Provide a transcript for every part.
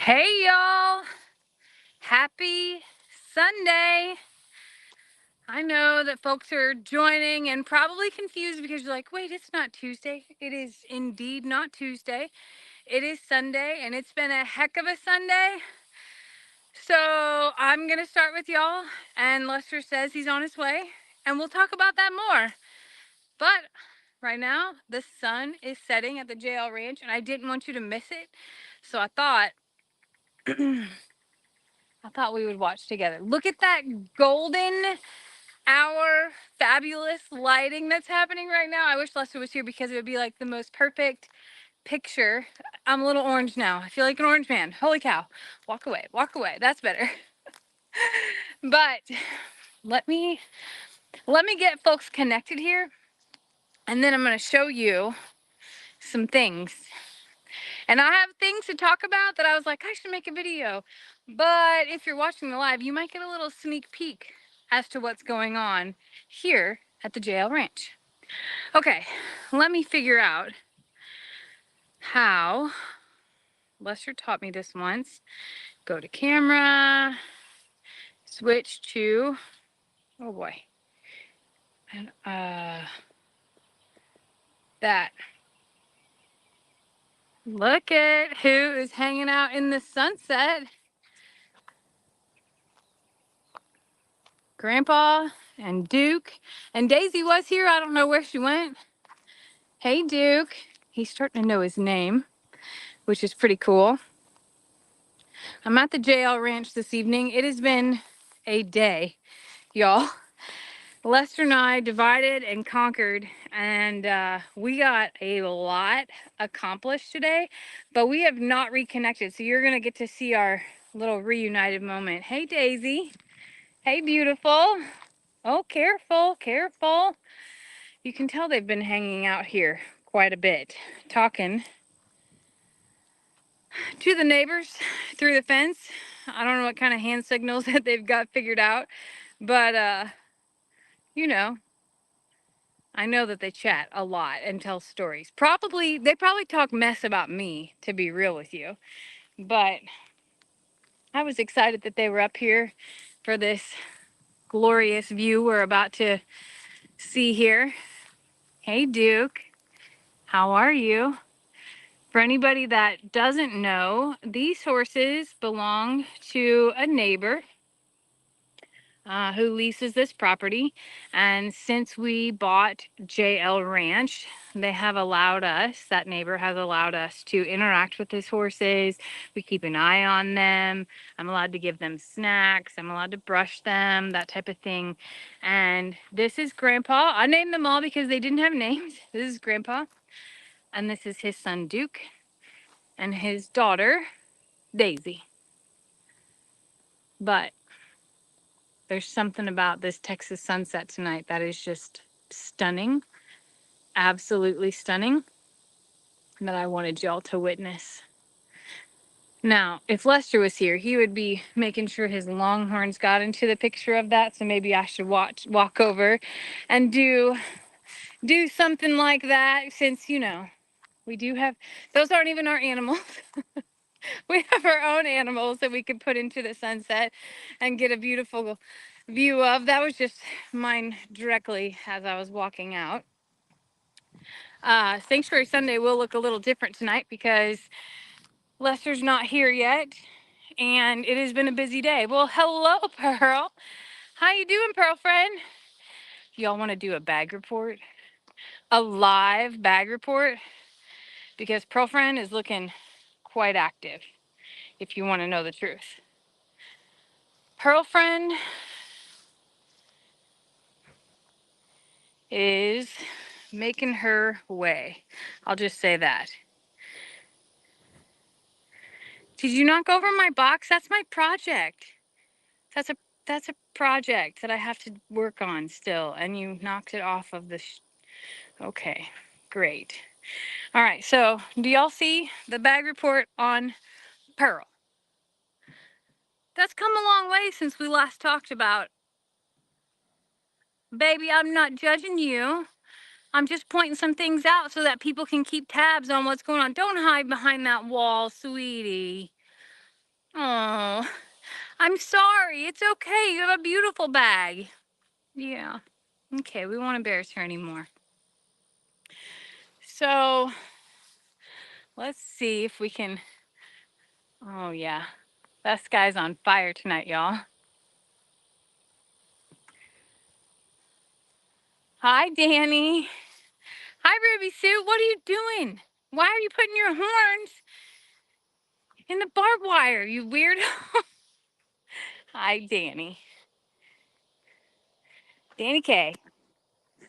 Hey y'all, happy Sunday. I know that folks are joining and probably confused because you're like, wait, it's not Tuesday. It is indeed not Tuesday. It is Sunday and it's been a heck of a Sunday. So I'm going to start with y'all, and Lester says he's on his way, and we'll talk about that more. But right now, the sun is setting at the JL Ranch, and I didn't want you to miss it. So I thought we would watch together. Look at that golden hour fabulous lighting that's happening right now. I wish Lester was here because it would be like the most perfect picture. I'm a little orange now. I feel like an orange man. Holy cow. Walk away. Walk away. That's better. But let me get folks connected here, and then I'm going to show you some things. And I have things to talk about that I was like, I should make a video. But if you're watching the live, you might get a little sneak peek as to what's going on here at the JL Ranch. Okay, let me figure out how. Lester taught me this once. Go to camera, switch to, oh boy, and that. Look at who is hanging out in the sunset. Grandpa and Duke, and Daisy was here. I don't know where she went. Hey, Duke. He's starting to know his name, which is pretty cool. I'm at the JL Ranch this evening. It has been a day, y'all. Lester and I divided and conquered, and we got a lot accomplished today, but we have not reconnected. So you're going to get to see our little reunited moment. Hey, Daisy. Hey, beautiful. Oh, careful, careful. You can tell they've been hanging out here quite a bit, talking to the neighbors through the fence. I don't know what kind of hand signals that they've got figured out, but you know, I know that they chat a lot and tell stories. They probably talk mess about me, to be real with you. But I was excited that they were up here for this glorious view we're about to see here. Hey, Duke, how are you? For anybody that doesn't know, these horses belong to a neighbor who leases this property. And since we bought JL Ranch, that neighbor has allowed us to interact with his horses. We keep an eye on them. I'm allowed to give them snacks. I'm allowed to brush them, that type of thing. And this is Grandpa. I named them all because they didn't have names. This is Grandpa. And this is his son, Duke, and his daughter, Daisy. But there's something about this Texas sunset tonight that is just stunning, absolutely stunning, that I wanted y'all to witness. Now, if Lester was here, he would be making sure his longhorns got into the picture of that, so maybe I should walk over and do something like that, since, we do have, those aren't even our animals. We have our own animals that we could put into the sunset and get a beautiful view of. That was just mine directly as I was walking out. Sanctuary Sunday will look a little different tonight because Lester's not here yet, and it has been a busy day. Well, hello, Pearl. How you doing, Pearl friend? Y'all want to do a bag report? A live bag report? Because Pearl friend is looking quite active, if you want to know the truth. Pearl friend is making her way. I'll just say that. Did you knock over my box? That's my project. That's a project that I have to work on still, and you knocked it off of the okay, great. All right, so do y'all see the bag report on Pearl? That's come a long way since we last talked about. Baby, I'm not judging you. I'm just pointing some things out so that people can keep tabs on what's going on. Don't hide behind that wall, sweetie. Oh, I'm sorry. It's okay. You have a beautiful bag. Yeah. Okay, we won't embarrass her anymore. So let's see if we can. Oh, yeah. That sky's on fire tonight, y'all. Hi, Danny. Hi, Ruby Sue. What are you doing? Why are you putting your horns in the barbed wire, you weirdo? Hi, Danny. Danny K.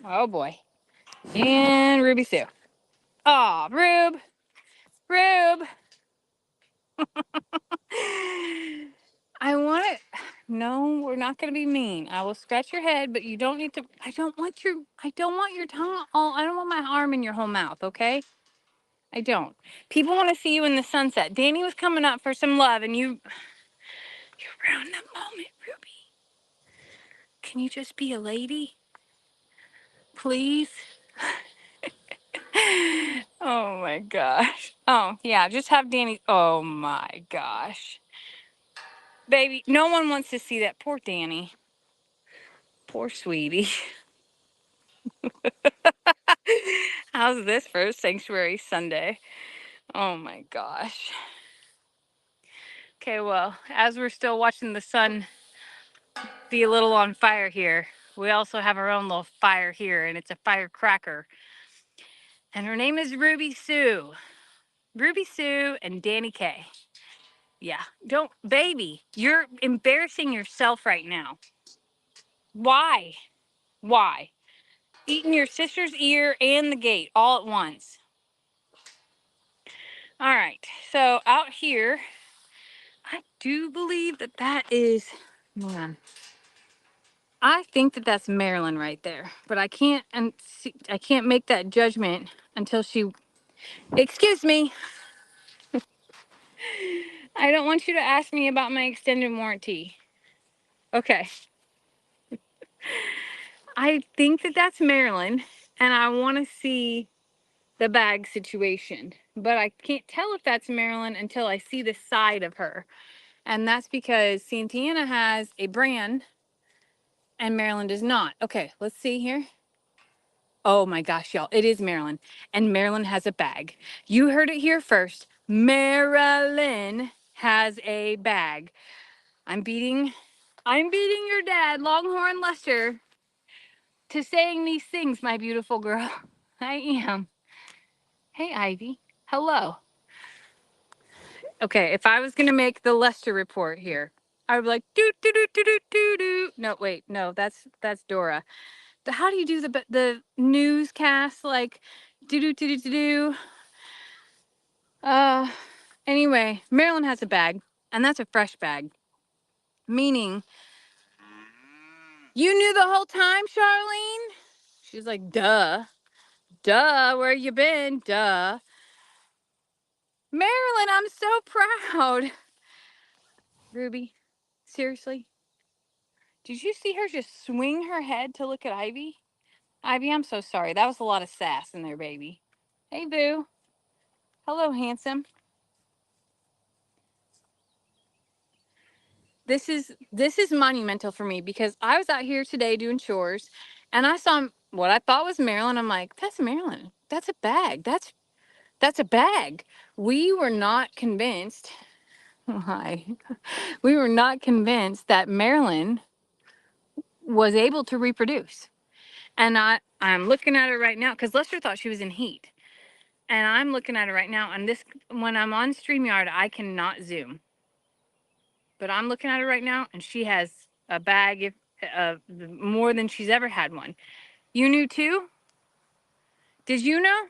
Oh, boy. And Ruby Sue. Oh, Rube. Rube. I want it. No, we're not going to be mean. I will scratch your head, but you don't need to. I don't want your tongue all. I don't want my arm in your whole mouth, okay? I don't. People want to see you in the sunset. Danny was coming up for some love, and you ruined the moment, Ruby. Can you just be a lady? Please? Oh my gosh. Oh, yeah, just have Danny. Oh my gosh. Baby, no one wants to see that. Poor Danny. Poor sweetie. How's this for a Sanctuary Sunday? Oh my gosh. Okay, well, as we're still watching the sun be a little on fire here, we also have our own little fire here, and it's a firecracker. And her name is Ruby Sue. Ruby Sue and Danny K. Yeah, don't, baby, you're embarrassing yourself right now. Why? Why? Eating your sister's ear and the gate all at once. All right, so out here, I do believe that is, man, I think that's Marilyn right there, but I can't, and I can't make that judgment until she, excuse me, I don't want you to ask me about my extended warranty. Okay. I think that's Marilyn, and I want to see the bag situation, but I can't tell if that's Marilyn until I see the side of her. And that's because Santana has a brand and Marilyn does not. Okay, let's see here. Oh my gosh, y'all, it is Marilyn. And Marilyn has a bag. You heard it here first. Marilyn has a bag. I'm beating your dad, Longhorn Lester, to saying these things, my beautiful girl. I am. Hey, Ivy. Hello. Okay, if I was gonna make the Lester report here, I would be like do do do do do do do. No, wait, no, that's Dora. How do you do the newscast like do do do do do do? Uh, anyway, Marilyn has a bag, and that's a fresh bag, meaning you knew the whole time, Charlene. She's like, duh, where you been? Duh, Marilyn, I'm so proud. Ruby, seriously, did you see her just swing her head to look at Ivy? Ivy, I'm so sorry. That was a lot of sass in there, baby. Hey, boo. Hello, handsome. This is monumental for me because I was out here today doing chores, and I saw what I thought was Marilyn. I'm like, that's Marilyn. That's a bag. That's a bag. We were not convinced. Hi. We were not convinced that Marilyn was able to reproduce. And I'm looking at her right now because Lester thought she was in heat. And I'm looking at it right now, and this, when I'm on StreamYard, I cannot zoom. But I'm looking at it right now, and she has a bag more than she's ever had one. You knew too? Did you know?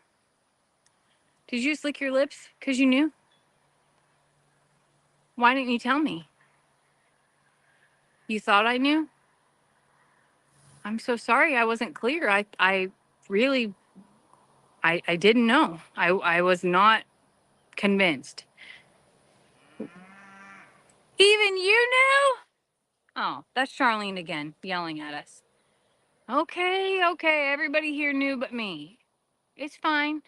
Did you just lick your lips because you knew? Why didn't you tell me? You thought I knew? I'm so sorry I wasn't clear. I really, I didn't know. I was not convinced. Even you knew? Oh, that's Charlene again, yelling at us. Okay, everybody here knew but me. It's fine.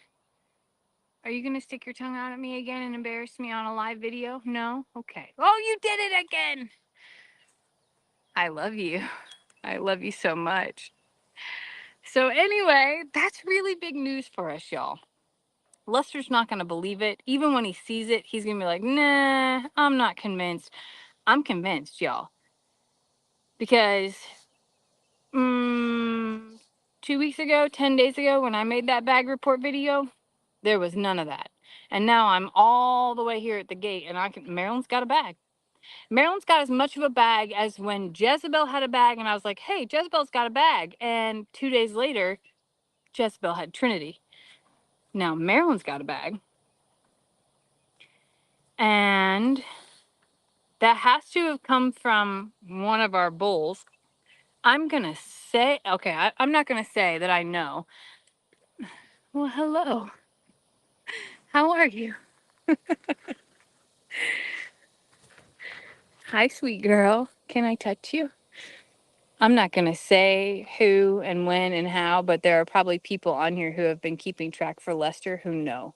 Are you going to stick your tongue out at me again and embarrass me on a live video? No? Okay. Oh, you did it again. I love you. I love you so much. So anyway, that's really big news for us, y'all. Lester's not going to believe it. Even when he sees it, he's going to be like, nah, I'm not convinced. I'm convinced, y'all. Because 2 weeks ago, 10 days ago, when I made that bag report video, there was none of that. And now I'm all the way here at the gate, and Marilyn's got a bag. Marilyn's got as much of a bag as when Jezebel had a bag, and I was like, hey, Jezebel's got a bag. And 2 days later, Jezebel had Trinity. Now Marilyn's got a bag. And that has to have come from one of our bulls. I'm going to say, okay, I'm not going to say that I know. Well, hello. How are you? Hi, sweet girl. Can I touch you? I'm not going to say who and when and how, but there are probably people on here who have been keeping track for Lester who know.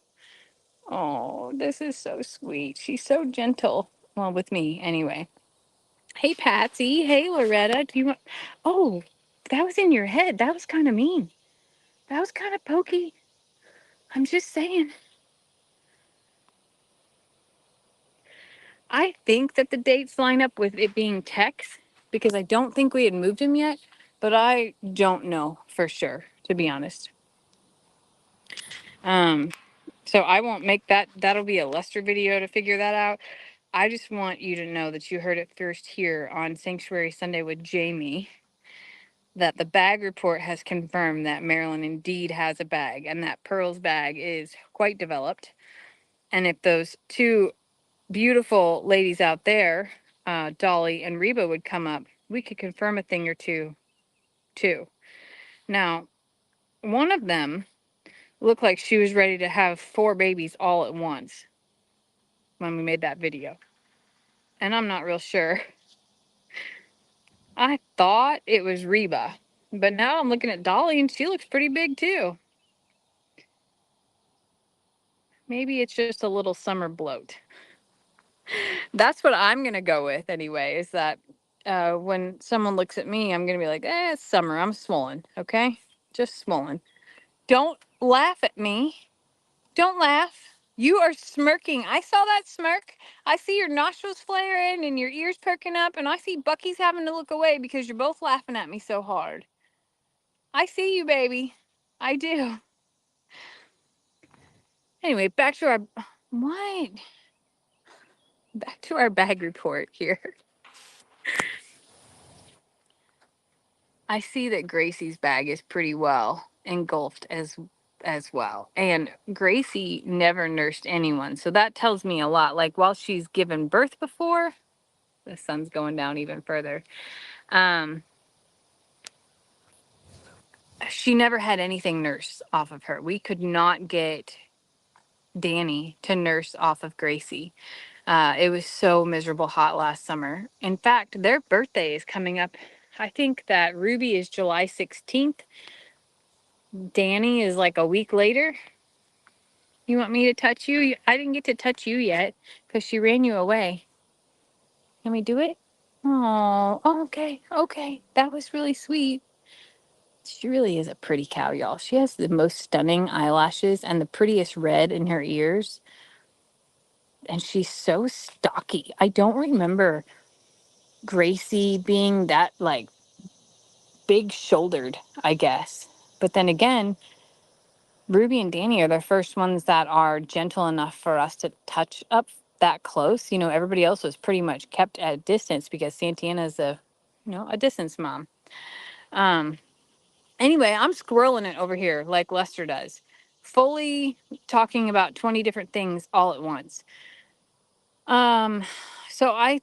Oh, this is so sweet. She's so gentle. Well, with me anyway. Hey, Patsy. Hey, Loretta. Do you want... Oh, that was in your head. That was kind of mean. That was kind of pokey. I'm just saying. I think that the dates line up with it being Tex because I don't think we had moved him yet, but I don't know for sure, to be honest. So I won't make that. That'll be a Lester video to figure that out. I just want you to know that you heard it first here on Sanctuary Sunday with Jamie, that the bag report has confirmed that Marilyn indeed has a bag and that Pearl's bag is quite developed. And if those two beautiful ladies out there, Dolly and Reba, would come up, we could confirm a thing or two, too. Now, one of them looked like she was ready to have 4 babies all at once when we made that video. And I'm not real sure. I thought it was Reba, but now I'm looking at Dolly and she looks pretty big too. Maybe it's just a little summer bloat. That's what I'm going to go with anyway, is that when someone looks at me, I'm going to be like, it's summer. I'm swollen. Okay. Just swollen. Don't laugh at me. Don't laugh. You are smirking. I saw that smirk. I see your nostrils flaring and your ears perking up, and I see Bucky's having to look away because you're both laughing at me so hard. I see you, baby. I do. Anyway, back to our... What? Back to our bag report here. I see that Gracie's bag is pretty well engulfed as well. And Gracie never nursed anyone. So that tells me a lot. Like, while she's given birth before, the sun's going down even further. She never had anything nursed off of her. We could not get Danny to nurse off of Gracie. It was so miserable hot last summer. In fact, their birthday is coming up. I think that Ruby is July 16th. Danny is like a week later. You want me to touch you? I didn't get to touch you yet because she ran you away. Can we do it? Oh, okay, okay. That was really sweet. She really is a pretty cow, y'all. She has the most stunning eyelashes and the prettiest red in her ears. And she's so stocky. I don't remember Gracie being that, like, big shouldered, I guess. But then again, Ruby and Danny are the first ones that are gentle enough for us to touch up that close. You know, everybody else was pretty much kept at a distance because Santana's a distance mom. Anyway, I'm squirreling it over here like Lester does. Fully talking about 20 different things all at once. So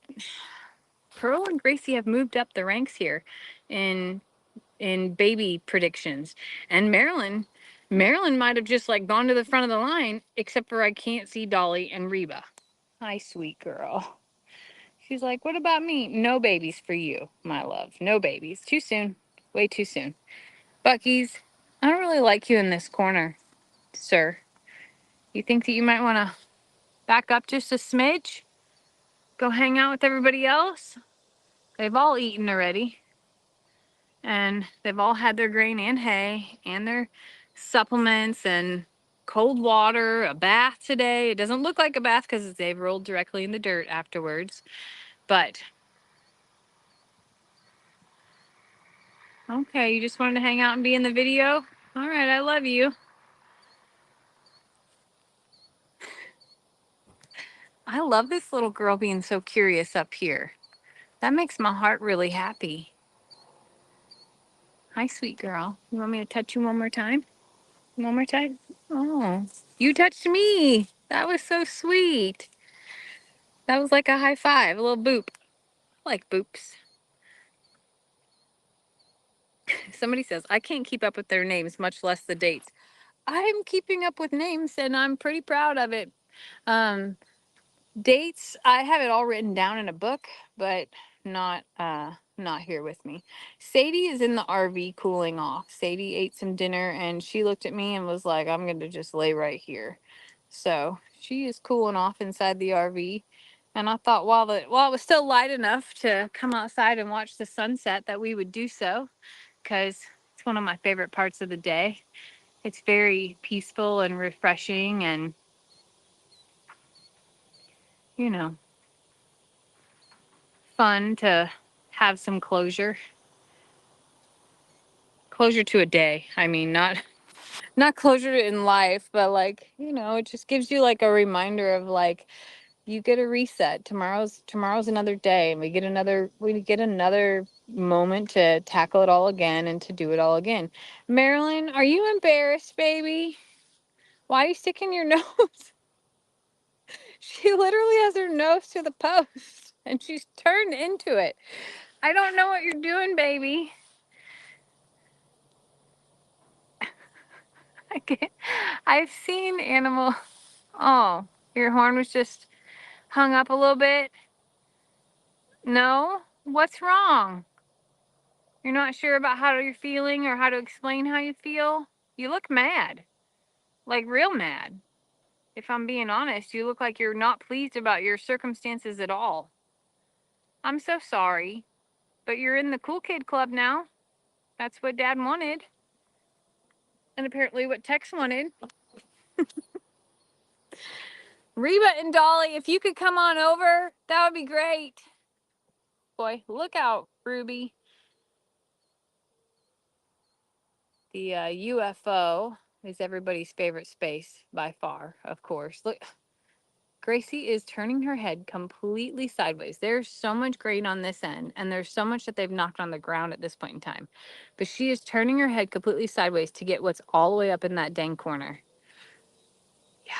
Pearl and Gracie have moved up the ranks here in baby predictions. And Marilyn might have just like gone to the front of the line, except for I can't see Dolly and Reba. Hi, sweet girl. She's like, what about me? No babies for you, my love. No babies. Too soon. Way too soon. Bucky's, I don't really like you in this corner, sir. You think that you might want to back up just a smidge? Go hang out with everybody else? They've all eaten already. And they've all had their grain and hay and their supplements and cold water, a bath today. It doesn't look like a bath because they've rolled directly in the dirt afterwards. But, okay, you just wanted to hang out and be in the video? All right, I love you. I love this little girl being so curious up here. That makes my heart really happy. Hi, sweet girl. You want me to touch you one more time? One more time? Oh, you touched me. That was so sweet. That was like a high five, a little boop. I like boops. Somebody says, I can't keep up with their names, much less the dates. I'm keeping up with names and I'm pretty proud of it. Um, Dates, I have it all written down in a book, but not here with me. Sadie is in the RV cooling off. Sadie ate some dinner and she looked at me and was like, I'm going to just lay right here. So she is cooling off inside the RV. And I thought while it was still light enough to come outside and watch the sunset that we would do so, because it's one of my favorite parts of the day. It's very peaceful and refreshing and, you know, fun to have some closure to a day. I mean, not closure in life, but like, it just gives you like a reminder of like you get a reset. Tomorrow's another day and we get another moment to tackle it all again and to do it all again. Marilyn, are you embarrassed, baby? Why are you sticking your nose? She literally has her nose to the post and she's turned into it. I don't know what you're doing, baby. I can't. I've seen animal. Oh, your horn was just hung up a little bit. No? What's wrong? You're not sure about how you're feeling or how to explain how you feel? You look mad. Like real mad. If I'm being honest, you look like you're not pleased about your circumstances at all. I'm so sorry. But you're in the cool kid club now. That's what Dad wanted. And apparently what Tex wanted. Reba and Dolly, if you could come on over, that would be great. Boy, look out, Ruby. The UFO is everybody's favorite space by far, of course. Look, Gracie is turning her head completely sideways. There's so much grain on this end, and there's so much that they've knocked on the ground at this point in time. But she is turning her head completely sideways to get what's all the way up in that dang corner. Yeah.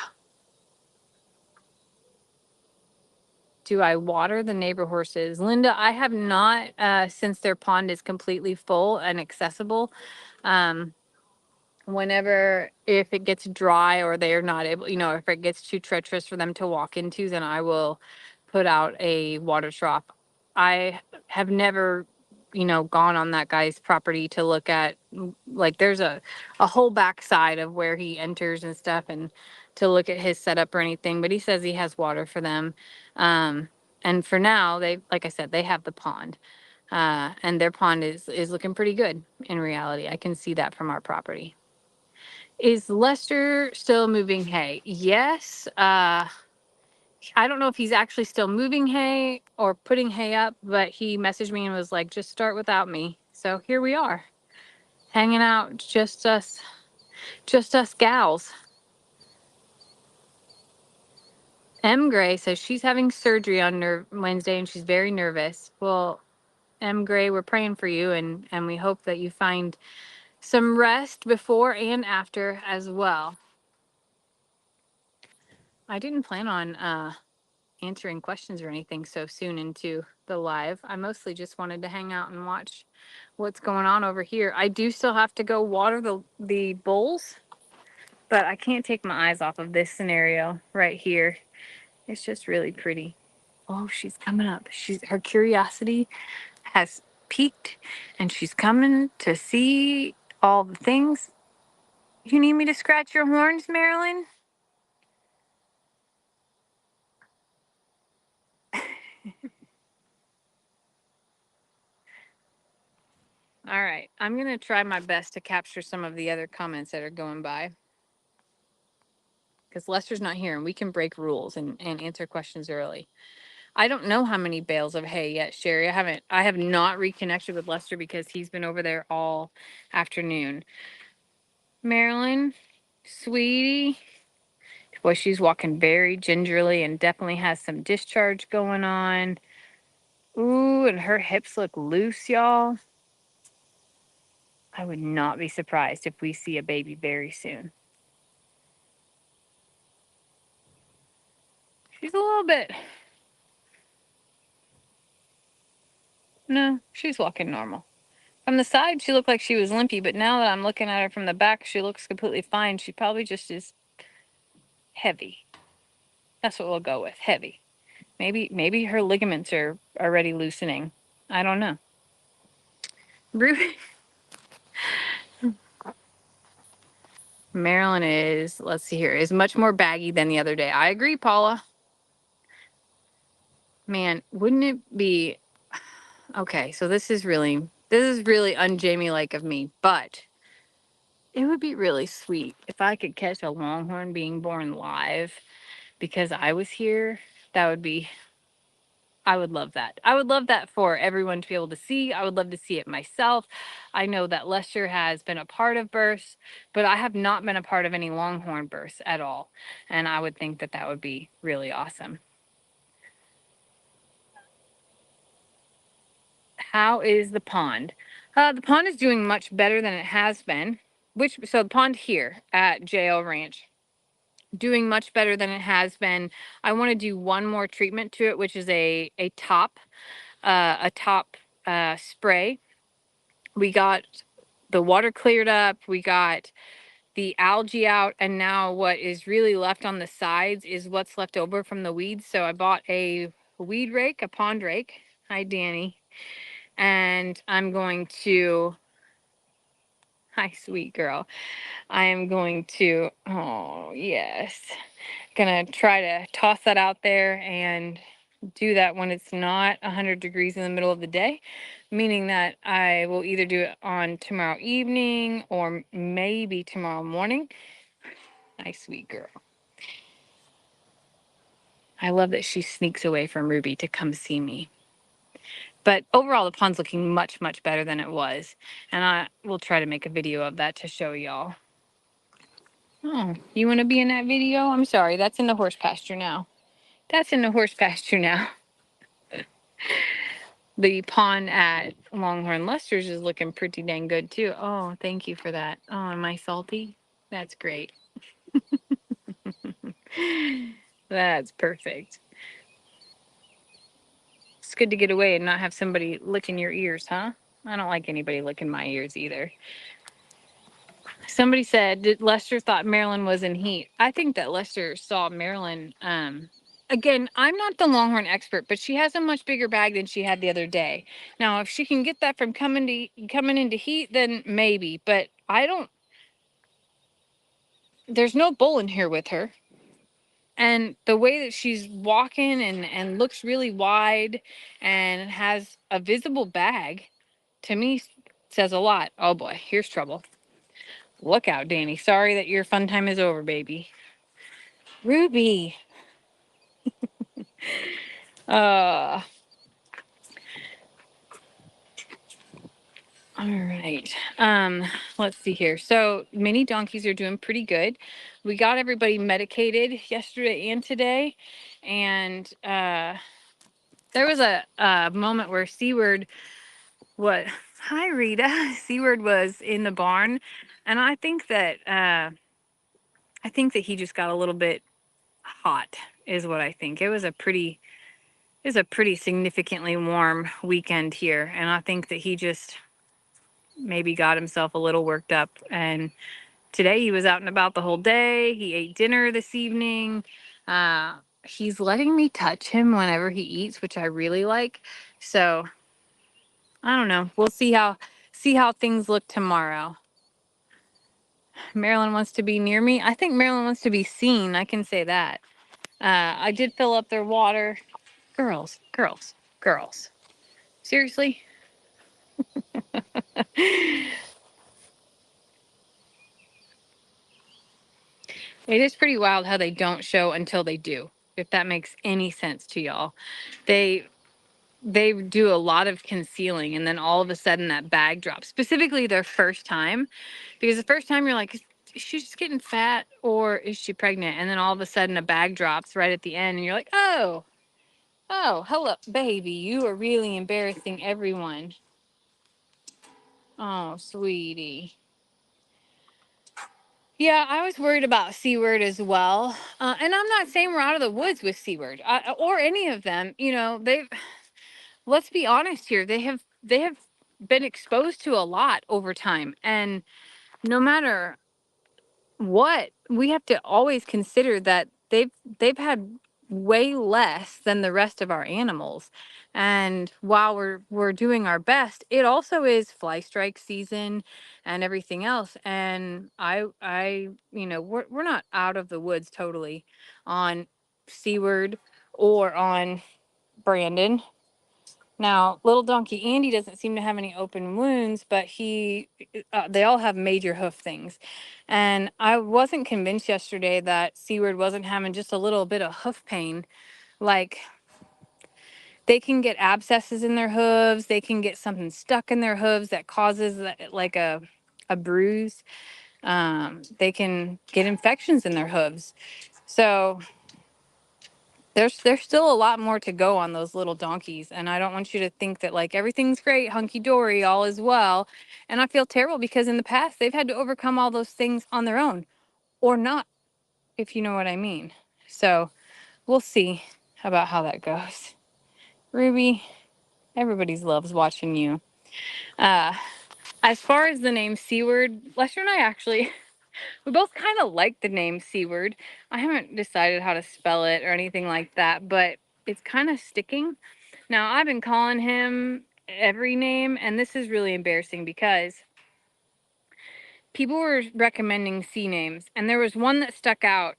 Do I water the neighbor horses? Linda, I have not, since their pond is completely full and accessible. Whenever, if it gets dry or they're not able, if it gets too treacherous for them to walk into, then I will put out a water trough. I have never, gone on that guy's property to look at, like there's a whole backside of where he enters and stuff and to look at his setup or anything, but he says he has water for them. And for now, like I said, they have the pond. And their pond is looking pretty good in reality. I can see that from our property. Is Lester still moving hay? Yes. I don't know if he's actually still moving hay or putting hay up, but he messaged me and was like, just start without me. So here we are, hanging out, just us gals. M. Gray says she's having surgery on Wednesday and she's very nervous. Well, M. Gray, we're praying for you and we hope that you find some rest before and after as well. I didn't plan on answering questions or anything so soon into the live. I mostly just wanted to hang out and watch what's going on over here. I do still have to go water the bulls, but I can't take my eyes off of this scenario right here. It's just really pretty. Oh, she's coming up. Her curiosity has peaked and she's coming to see all the things. You need me to scratch your horns, Marilyn? I'm going to try my best to capture some of the other comments that are going by. Because Lester's not here and we can break rules and answer questions early. I don't know how many bales of hay yet, Sherry. I have not reconnected with Lester because he's been over there all afternoon. Marilyn, sweetie. Boy, she's walking very gingerly and definitely has some discharge going on. Ooh, and her hips look loose, y'all. I would not be surprised if we see a baby very soon. She's a little bit... No, she's walking normal. From the side, she looked like she was limpy, but now that I'm looking at her from the back, she looks completely fine. She probably just is heavy. That's what we'll go with, heavy. Maybe her ligaments are already loosening. I don't know. Ruby. Marilyn is, let's see here, is much more baggy than the other day. I agree, Paula. Man, wouldn't it be... Okay, so this is really un-Jamie-like of me, but it would be really sweet if I could catch a longhorn being born live because I was here. That would be... I would love that. I would love that for everyone to be able to see. I would love to see it myself. I know that Lester has been a part of births, but I have not been a part of any longhorn births at all. And I would think that that would be really awesome. How is the pond? The pond is doing much better than it has been. So the pond here at JL Ranch, doing much better than it has been. I want to do one more treatment to it, which is a top spray. We got the water cleared up. We got the algae out. And now what is really left on the sides is what's left over from the weeds. So I bought a weed rake, a pond rake. Hi, Danny. And I'm going to... Hi, sweet girl. I am going to... Oh, yes. Gonna try to toss that out there and do that when it's not 100 degrees in the middle of the day, meaning that I will either do it on tomorrow evening or maybe tomorrow morning. Nice, sweet girl. I love that she sneaks away from Ruby to come see me. But overall, the pond's looking much, much better than it was. And I will try to make a video of that to show y'all. Oh, you want to be in that video? I'm sorry, that's in the horse pasture now. That's in the horse pasture now. The pond at Longhorn Lester's is looking pretty dang good too. Oh, thank you for that. Oh, am I salty? That's great. That's perfect. It's good to get away and not have somebody licking your ears, huh? I don't like anybody licking my ears either. Somebody said that Lester thought Marilyn was in heat. I think that Lester saw Marilyn. Again, I'm not the Longhorn expert, but she has a much bigger bag than she had the other day. Now, if she can get that from coming into heat, then maybe. But I don't... There's no bull in here with her. And the way that she's walking and looks really wide and has a visible bag, to me, says a lot. Oh boy, here's trouble. Look out, Danny. Sorry that your fun time is over, baby. Ruby. All right. Let's see here. So mini donkeys are doing pretty good. We got everybody medicated yesterday and today. And there was a moment where Seaward... What? Hi, Rita. Seaward was in the barn. And I think that he just got a little bit hot, is what I think. It was a pretty significantly warm weekend here, and I think that he just maybe got himself a little worked up. And today he was out and about the whole day. He ate dinner this evening. He's letting me touch him whenever he eats, which I really like. So I don't know. We'll see how things look tomorrow. Marilyn wants to be near me. I think Marilyn wants to be seen. I can say that. I did fill up their water. Girls. Seriously? It is pretty wild how they don't show until they do, if that makes any sense to y'all. They they do a lot of concealing and then all of a sudden that bag drops. Specifically their first time. Because the first time you're like, is she just getting fat or is she pregnant? And then all of a sudden a bag drops right at the end and you're like, oh, hello, baby. You are really embarrassing everyone. Oh, sweetie. Yeah, I was worried about Seaward as well. And I'm not saying we're out of the woods with Seaward or any of them. You know, let's be honest here. They have been exposed to a lot over time. And no matter what, we have to always consider that they've had way less than the rest of our animals. And while we're doing our best, it also is fly strike season and everything else. And we're not out of the woods totally on Seaward or on Brandon. Now, little donkey Andy doesn't seem to have any open wounds, but they all have major hoof things. And I wasn't convinced yesterday that Seaward wasn't having just a little bit of hoof pain. Like, they can get abscesses in their hooves, they can get something stuck in their hooves that causes like a bruise. They can get infections in their hooves. So there's still a lot more to go on those little donkeys, and I don't want you to think that like everything's great, hunky dory, all is well. And I feel terrible because in the past they've had to overcome all those things on their own or not, if you know what I mean. So we'll see about how that goes. Ruby, everybody's loves watching you. uh as far as the name Seaward, Lester and I actually we both kind of like the name Seaward. I haven't decided how to spell it or anything like that, but it's kind of sticking. Now, I've been calling him every name, and this is really embarrassing because people were recommending C names, and there was one that stuck out.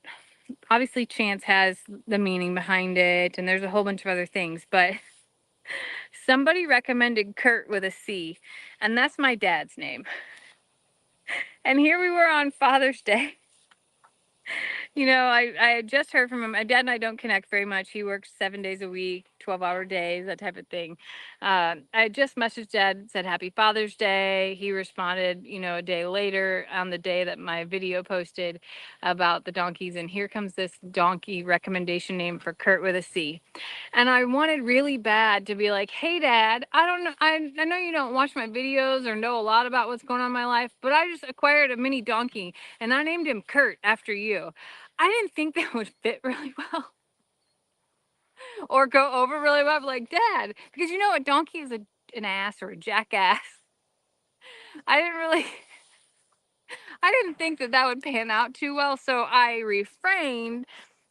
Obviously, Chance has the meaning behind it, and there's a whole bunch of other things, but somebody recommended Kurt with a C, and that's my dad's name. And here we were on Father's Day. You know, I had just heard from him. My dad and I don't connect very much. He works 7 days a week, 12-hour days, that type of thing. I just messaged dad, said Happy Father's Day. He responded, a day later on the day that my video posted about the donkeys. And here comes this donkey recommendation name for Kurt with a C. And I wanted really bad to be like, hey, Dad, I don't know. I know you don't watch my videos or know a lot about what's going on in my life, but I just acquired a mini donkey and I named him Kurt after you. I didn't think that would fit really well or go over really well. Like, Dad, because a donkey is an ass or a jackass. I didn't really, I didn't think that would pan out too well. So I refrained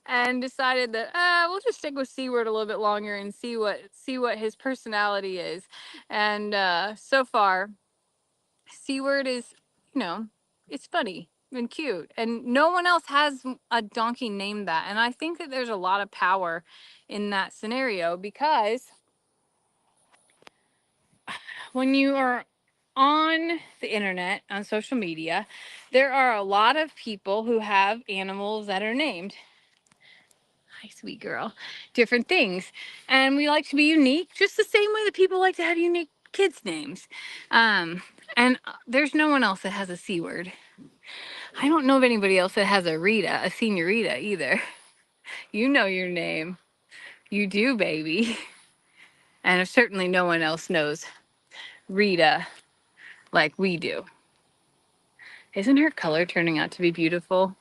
and decided that we'll just stick with Seaward a little bit longer and see what his personality is. And so far, Seaward is, you know, it's funny and cute, and no one else has a donkey named that. And I think that there's a lot of power in that scenario because when you are on the internet, on social media, there are a lot of people who have animals that are named. Hi, sweet girl. Different things. And we like to be unique, just the same way that people like to have unique kids' names. And there's no one else that has a C word. I don't know of anybody else that has a Rita, a senorita either. You know your name. You do, baby. And certainly no one else knows Rita like we do. Isn't her color turning out to be beautiful?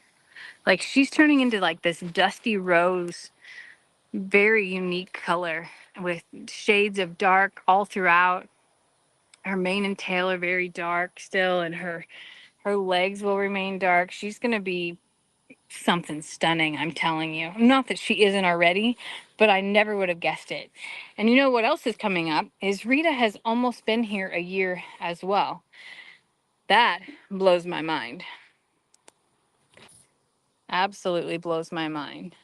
Like she's turning into like this dusty rose, very unique color with shades of dark all throughout. Her mane and tail are very dark still, and her legs will remain dark. She's gonna be something stunning, I'm telling you. Not that she isn't already, but I never would have guessed it. And you know what else is coming up is Rita has almost been here a year as well. That blows my mind. Absolutely blows my mind.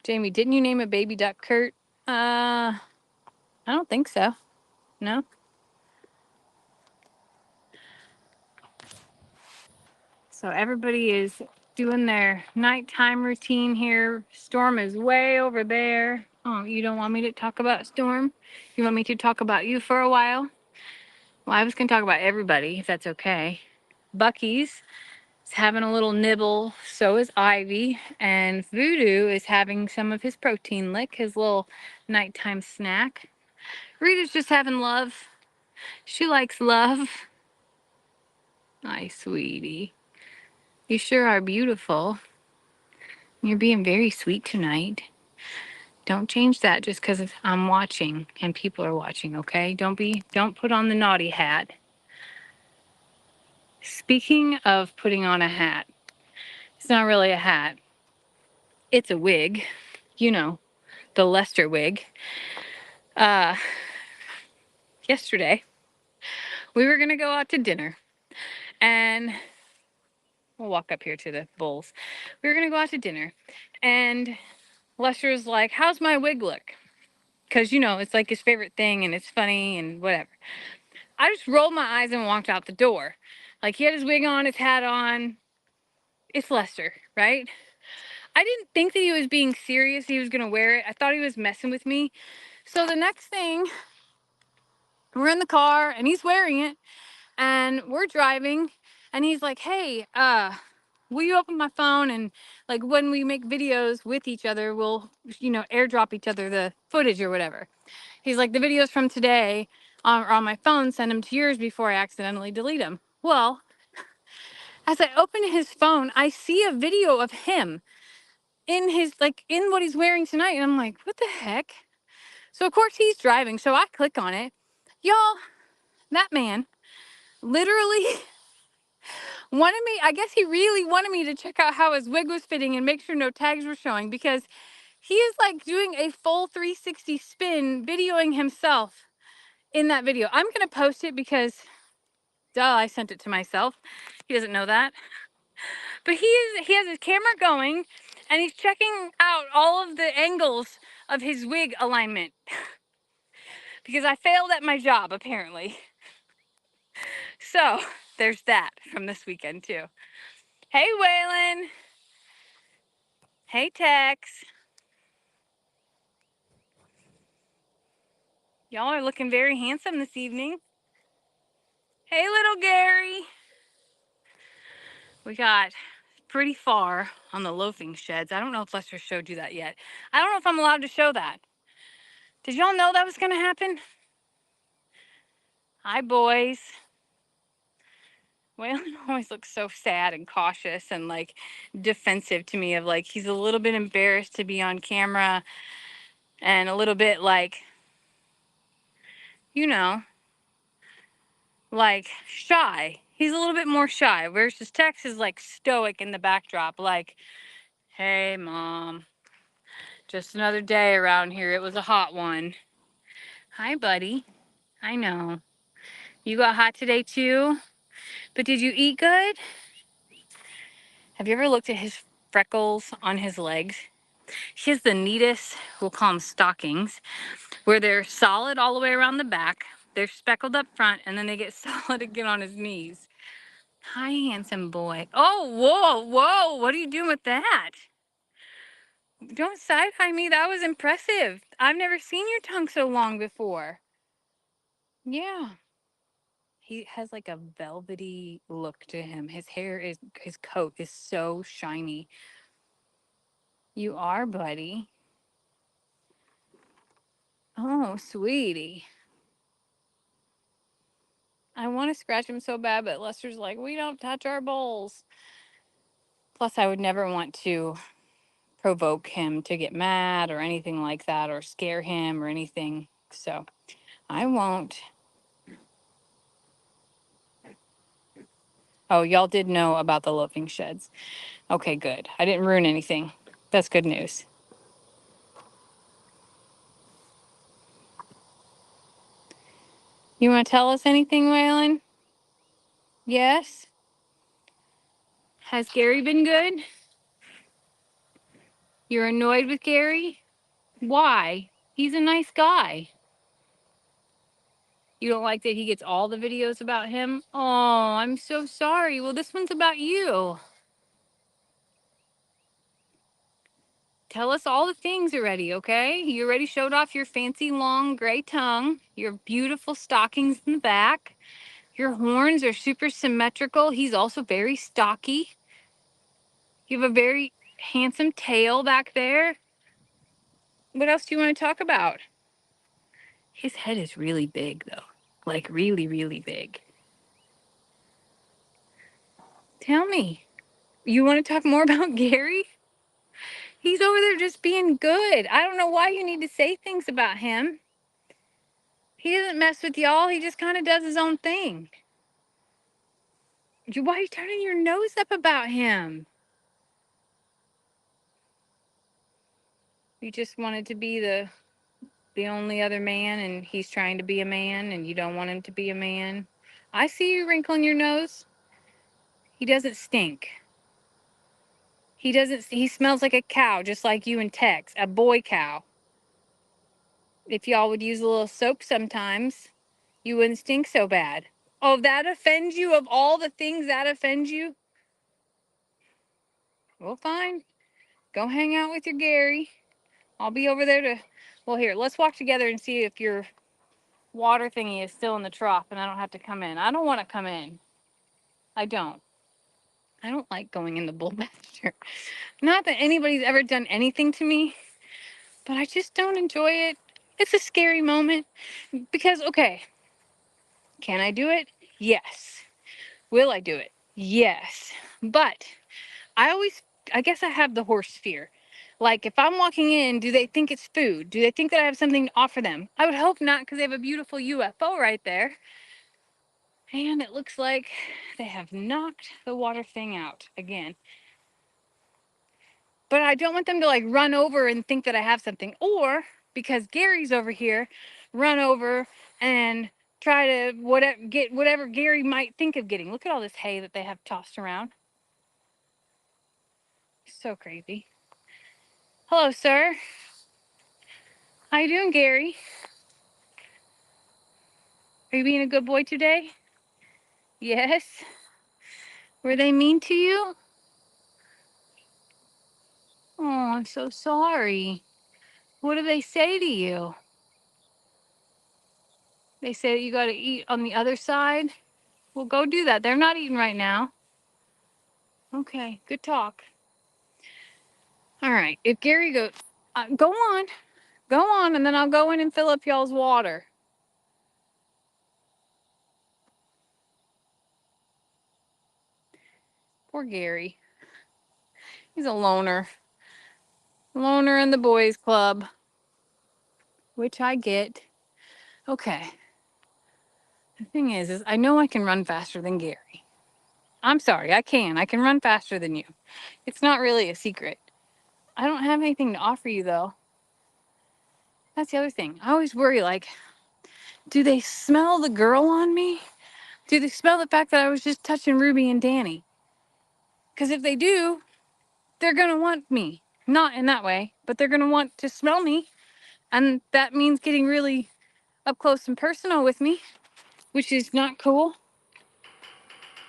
Jamie, didn't you name a baby duck Kurt? I don't think so. No? So everybody is doing their nighttime routine here. Storm is way over there. Oh, you don't want me to talk about Storm? You want me to talk about you for a while? Well, I was going to talk about everybody, if that's okay. Bucky's is having a little nibble. So is Ivy. And Voodoo is having some of his protein lick, his little nighttime snack. Rita's just having love. She likes love. Hi, sweetie. You sure are beautiful. You're being very sweet tonight. Don't change that just because I'm watching and people are watching, okay? Don't put on the naughty hat. Speaking of putting on a hat, it's not really a hat. It's a wig. You know, the Lester wig. Uh, Yesterday, we were gonna go out to dinner and we'll walk up here to the bowls. We were gonna go out to dinner and Lester's like, how's my wig look? Because, you know, it's like his favorite thing and it's funny and whatever. I just rolled my eyes and walked out the door. Like, he had his wig on, his hat on. It's Lester, right? I didn't think that he was being serious. He was going to wear it. I thought he was messing with me. So the next thing, we're in the car and he's wearing it and we're driving and he's like, hey, will you open my phone? And like when we make videos with each other, we'll, you know, airdrop each other the footage or whatever. He's like, the videos from today are on my phone, send them to yours before I accidentally delete them. Well, as I open his phone, I see a video of him in his, like, in what he's wearing tonight. And I'm like, what the heck? So, of course, he's driving. So I click on it. Y'all, that man literally wanted me, I guess he really wanted me to check out how his wig was fitting and make sure no tags were showing because he is like doing a full 360 spin videoing himself in that video. I'm going to post it because, duh, I sent it to myself. He doesn't know that. But he has his camera going and he's checking out all of the angles of his wig alignment because I failed at my job apparently. So there's that from this weekend too. Hey Waylon. Hey Tex. Y'all are looking very handsome this evening. Hey little Gary. We got pretty far on the loafing sheds. I don't know if Lester showed you that yet. I don't know if I'm allowed to show that. Did y'all know that was going to happen? Hi, boys. Waylon always looks so sad and cautious and like defensive to me of like he's a little bit embarrassed to be on camera and a little bit like, you know, like shy. He's a little bit more shy, whereas his Tex is like stoic in the backdrop, like, hey, Mom, just another day around here. It was a hot one. Hi, buddy. I know. You got hot today too? But did you eat good? Have you ever looked at his freckles on his legs? He has the neatest, we'll call them stockings, where they're solid all the way around the back. They're speckled up front, and then they get solid again on his knees. Hi, handsome boy. Oh, whoa, whoa. What are you doing with that? Don't side-eye me. That was impressive. I've never seen your tongue so long before. Yeah. He has like a velvety look to him. His coat is so shiny. You are, buddy. Oh, sweetie. I want to scratch him so bad, but Lester's like, we don't touch our bowls. Plus, I would never want to provoke him to get mad or anything like that or scare him or anything. So I won't. Oh, y'all did know about the loafing sheds. Okay, good. I didn't ruin anything. That's good news. You want to tell us anything, Waylon? Yes? Has Gary been good? You're annoyed with Gary? Why? He's a nice guy. You don't like that he gets all the videos about him? Oh, I'm so sorry. Well, this one's about you. Tell us all the things already, okay? You already showed off your fancy long gray tongue, your beautiful stockings in the back. Your horns are super symmetrical. He's also very stocky. You have a very handsome tail back there. What else do you want to talk about? His head is really big, though. Like, really, really big. Tell me, you want to talk more about Gary? He's over there just being good. I don't know why you need to say things about him. He doesn't mess with y'all. He just kind of does his own thing. Why are you turning your nose up about him? You just wanted to be the only other man, and he's trying to be a man, and you don't want him to be a man. I see you wrinkling your nose. He doesn't stink. He smells like a cow, just like you and Tex, a boy cow. If y'all would use a little soap sometimes, you wouldn't stink so bad. Oh, that offends you? Of all the things that offends you? Well, fine. Go hang out with your Gary. I'll be over there to, well, here, let's walk together and see if your water thingy is still in the trough and I don't have to come in. I don't want to come in. I don't. I don't like going in the bull pasture. Not that anybody's ever done anything to me, but I just don't enjoy it. It's a scary moment because, okay, can I do it? Yes. Will I do it? Yes. But I guess I have the horse fear. Like, if I'm walking in, do they think it's food? Do they think that I have something to offer them? I would hope not, because they have a beautiful UFO right there. And it looks like they have knocked the water thing out again. But I don't want them to like run over and think that I have something. Or, because Gary's over here, run over and try to get whatever Gary might think of getting. Look at all this hay that they have tossed around. So crazy. Hello, sir. How you doing, Gary? Are you being a good boy today? Yes. Were they mean to you? Oh, I'm so sorry. What do they say to you? They say that you got to eat on the other side? Well, go do that. They're not eating right now. Okay, good talk. All right, if Gary goes, go on, and then I'll go in and fill up y'all's water. Poor Gary. He's a loner. Loner in the boys club, which I get. Okay. The thing is I know I can run faster than Gary. I'm sorry, I can. I can run faster than you. It's not really a secret. I don't have anything to offer you, though. That's the other thing. I always worry, like, do they smell the girl on me? Do they smell the fact that I was just touching Ruby and Danny? Because if they do, they're going to want me. Not in that way, but they're going to want to smell me. And that means getting really up close and personal with me, which is not cool.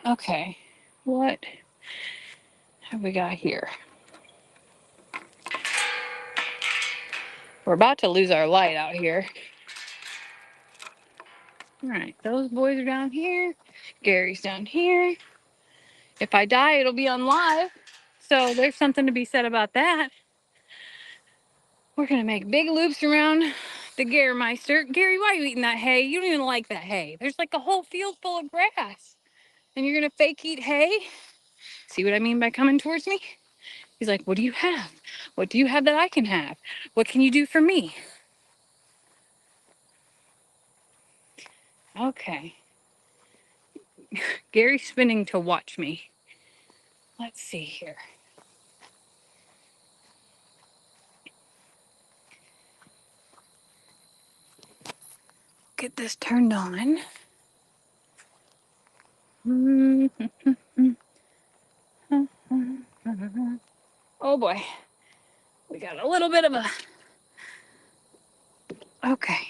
Okay, what have we got here? We're about to lose our light out here. All right, those boys are down here. Gary's down here. If I die, it'll be on live. So there's something to be said about that. We're going to make big loops around the Garemeister. Gary, why are you eating that hay? You don't even like that hay. There's like a whole field full of grass. And you're going to fake eat hay? See what I mean by coming towards me? He's like, what do you have? What do you have that I can have? What can you do for me? Okay. Gary's spinning to watch me. Let's see here. Get this turned on. Oh boy. We got a little bit of a... Okay.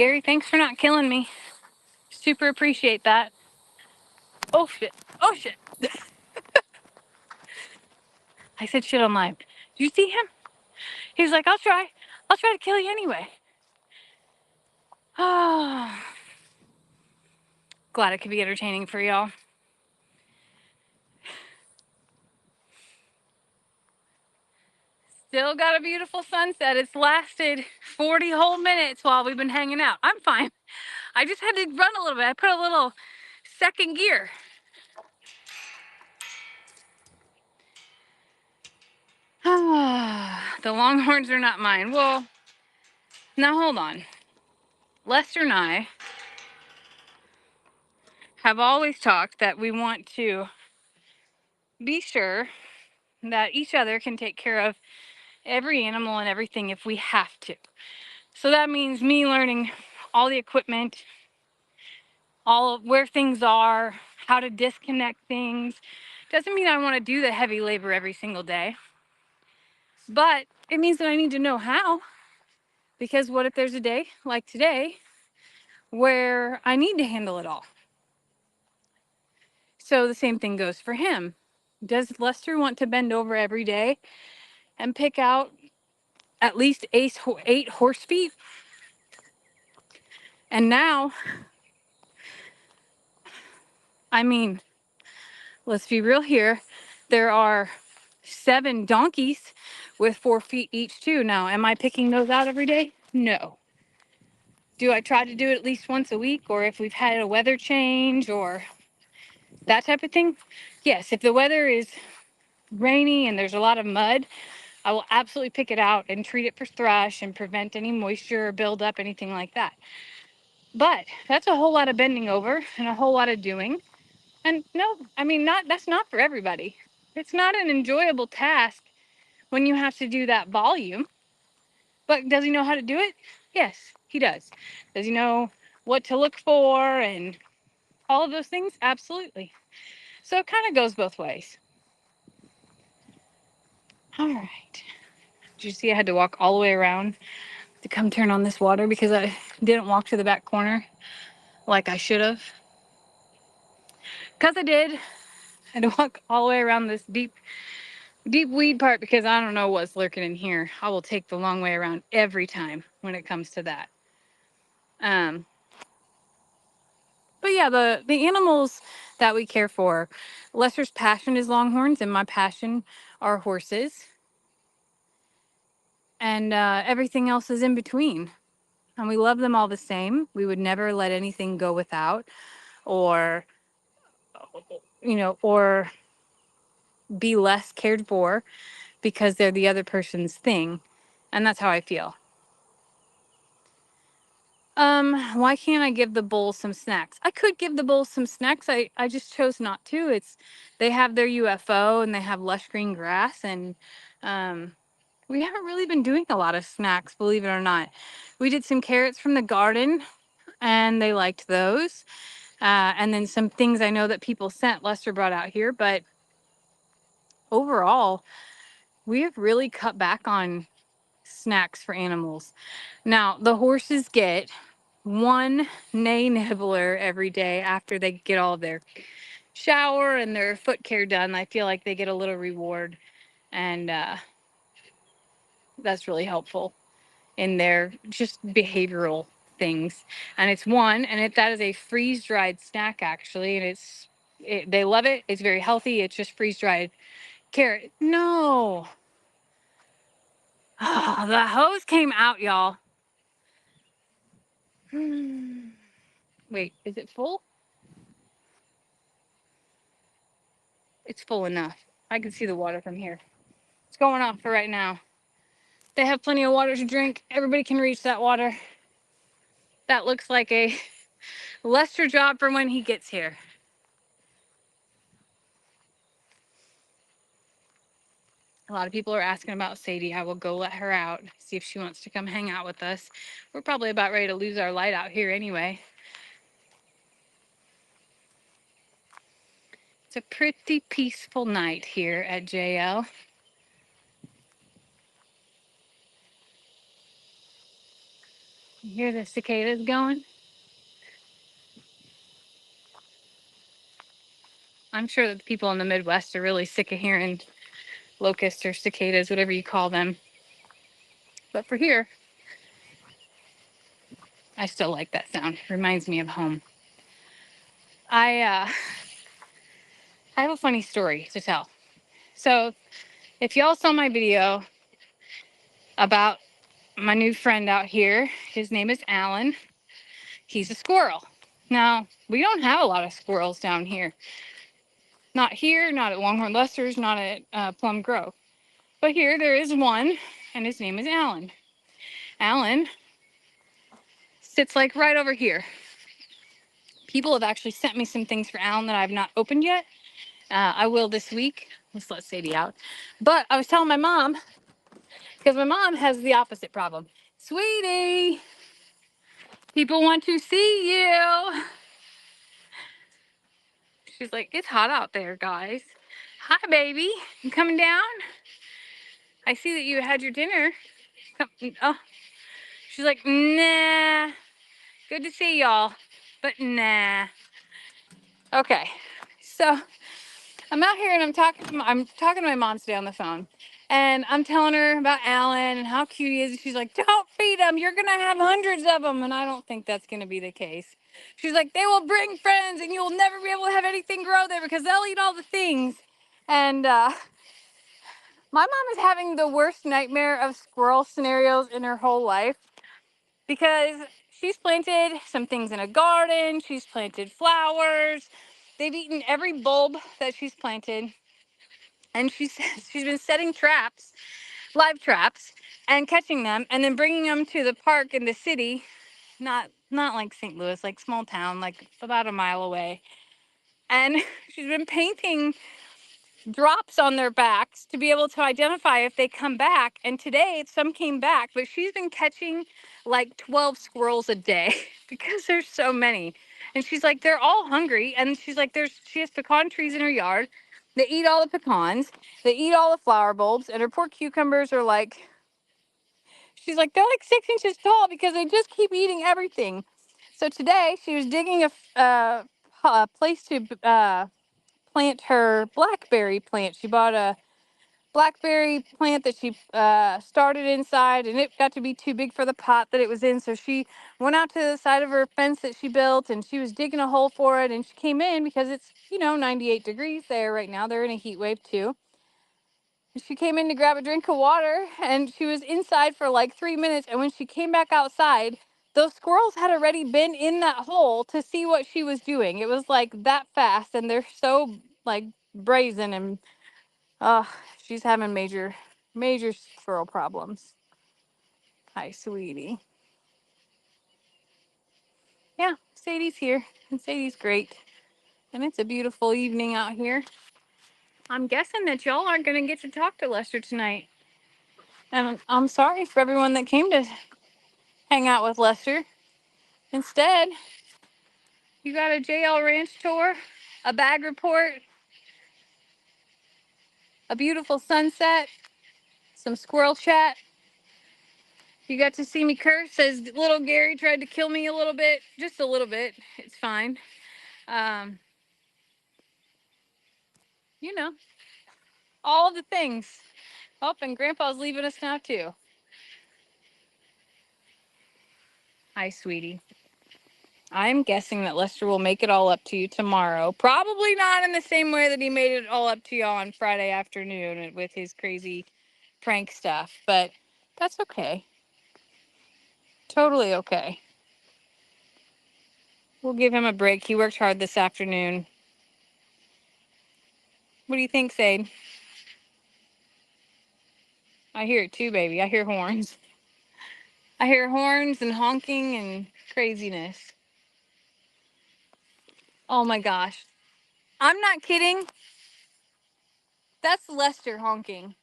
Gary, thanks for not killing me. Super appreciate that. Oh shit. Oh shit. I said shit on live. Did you see him? He was like, I'll try to kill you anyway. Oh, glad it could be entertaining for y'all. Still got a beautiful sunset. It's lasted 40 whole minutes while we've been hanging out. I'm fine. I just had to run a little bit. I put a little second gear. The Longhorns are not mine. Well, now hold on. Lester and I have always talked that we want to be sure that each other can take care of every animal and everything if we have to. So that means me learning all the equipment, all of where things are, how to disconnect things. Doesn't mean I want to do the heavy labor every single day, but it means that I need to know how. Because what if there's a day like today where I need to handle it all? So the same thing goes for him. Does Lester want to bend over every day and pick out at least 8 horse feet? And now, I mean, let's be real here. There are 7 donkeys with 4 feet each too. Now, am I picking those out every day? No. Do I try to do it at least once a week, or if we've had a weather change or that type of thing? Yes, if the weather is rainy and there's a lot of mud, I will absolutely pick it out and treat it for thrush and prevent any moisture or buildup, anything like that. But that's a whole lot of bending over and a whole lot of doing. And no, I mean, that's not for everybody. It's not an enjoyable task when you have to do that volume. But does he know how to do it? Yes, he does. Does he know what to look for and all of those things? Absolutely. So it kind of goes both ways. All right. Did you see I had to walk all the way around to come turn on this water because I didn't walk to the back corner like I should have? Because I did. I had to walk all the way around this deep weed part because I don't know what's lurking in here. I will take the long way around every time when it comes to that. But yeah, the animals that we care for, Lester's passion is longhorns and my passion are horses. And everything else is in between. And we love them all the same. We would never let anything go without or, or be less cared for because they're the other person's thing. And that's how I feel. Why can't I give the bulls some snacks? I could give the bulls some snacks. I just chose not to. They have their UFO and they have lush green grass and we haven't really been doing a lot of snacks, believe it or not. We did some carrots from the garden and they liked those. And then some things I know that people sent Lester brought out here, but overall, we have really cut back on snacks for animals. Now, the horses get 1 neigh nibbler every day after they get all of their shower and their foot care done. I feel like they get a little reward, and that's really helpful in their just behavioral things. And it's 1, and that is a freeze dried snack actually, and they love it. It's very healthy. It's just freeze dried carrot. No. Oh, the hose came out, y'all. Wait, is it full? It's full enough. I can see the water from here. It's going off for right now. They have plenty of water to drink. Everybody can reach that water. That looks like a Lester job for when he gets here. A lot of people are asking about Sadie. I will go let her out, see if she wants to come hang out with us. We're probably about ready to lose our light out here anyway. It's a pretty peaceful night here at JL. You hear the cicadas going? I'm sure that the people in the Midwest are really sick of hearing locusts or cicadas, whatever you call them. But for here, I still like that sound. It reminds me of home. I have a funny story to tell. So if y'all saw my video about my new friend out here, his name is Alan. He's a squirrel. Now, we don't have a lot of squirrels down here. Not here, not at Longhorn Lester's, not at Plum Grove. But here there is one, and his name is Alan. Alan sits like right over here. People have actually sent me some things for Alan that I've not opened yet. I will this week. Let's let Sadie out. But I was telling my mom, because my mom has the opposite problem. Sweetie, people want to see you. She's like, it's hot out there, guys. Hi, baby. You coming down? I see that you had your dinner. Oh, she's like, nah. Good to see y'all, but nah. Okay, so I'm out here and I'm talking to my mom today on the phone, and I'm telling her about Alan and how cute he is. And she's like, "Don't feed him. You're gonna have hundreds of them." And I don't think that's gonna be the case. She's like, "They will bring friends, and you'll never be able to have anything grow there because they'll eat all the things." And my mom is having the worst nightmare of squirrel scenarios in her whole life because she's planted some things in a garden. She's planted flowers. They've eaten every bulb that she's planted. And she's been setting traps, live traps, and catching them, and then bringing them to the park in the city, not like St. Louis, like small town, like about a mile away. And she's been painting drops on their backs to be able to identify if they come back. And today some came back, but she's been catching like 12 squirrels a day because there's so many. And she's like, they're all hungry. And she's like, she has pecan trees in her yard. They eat all the pecans. They eat all the flower bulbs. And her poor cucumbers are like, she's like, they're like 6 inches tall because they just keep eating everything. So today she was digging a place to plant her blackberry plant. She bought a blackberry plant that she started inside, and it got to be too big for the pot that it was in. So she went out to the side of her fence that she built, and she was digging a hole for it. And she came in because it's 98 degrees there right now. They're in a heat wave too. She came in to grab a drink of water, and she was inside for like 3 minutes. And when she came back outside, those squirrels had already been in that hole to see what she was doing. It was like that fast, and they're so like brazen, and she's having major squirrel problems. Hi, sweetie. Yeah, Sadie's here, and Sadie's great. And it's a beautiful evening out here. I'm guessing that y'all aren't going to get to talk to Lester tonight. And I'm sorry for everyone that came to hang out with Lester. Instead, you got a JL Ranch tour, a bag report, a beautiful sunset, some squirrel chat. You got to see me curse as little Gary tried to kill me a little bit, just a little bit. It's fine. Um, you know, all the things. Oh, and Grandpa's leaving us now too. Hi, sweetie. I'm guessing that Lester will make it all up to you tomorrow. Probably not in the same way that he made it all up to y'all on Friday afternoon with his crazy prank stuff, but that's okay. Totally okay. We'll give him a break. He worked hard this afternoon. What do you think, Sade? I hear it too, baby. I hear horns. I hear horns and honking and craziness. Oh my gosh. I'm not kidding. That's Lester honking.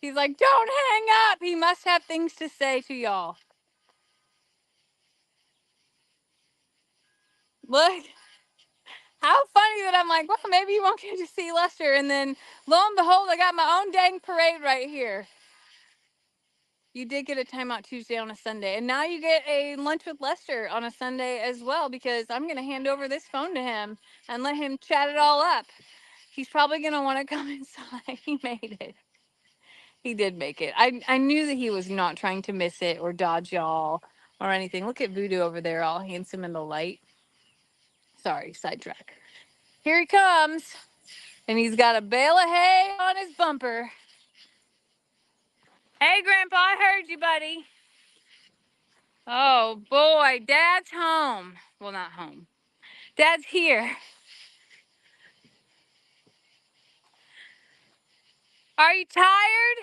He's like, don't hang up. He must have things to say to y'all. Look, how funny that I'm like, well, maybe you won't get to see Lester. And then lo and behold, I got my own dang parade right here. You did get a timeout Tuesday on a Sunday, and now you get a lunch with Lester on a Sunday as well, because I'm going to hand over this phone to him and let him chat it all up. He's probably going to want to come inside. He made it. He did make it. I knew that he was not trying to miss it or dodge y'all or anything. Look at Voodoo over there, all handsome in the light. Sorry, sidetrack. Here he comes, and he's got a bale of hay on his bumper. Hey, Grandpa, I heard you, buddy. Oh, boy, Dad's home. Well, not home. Dad's here. Are you tired?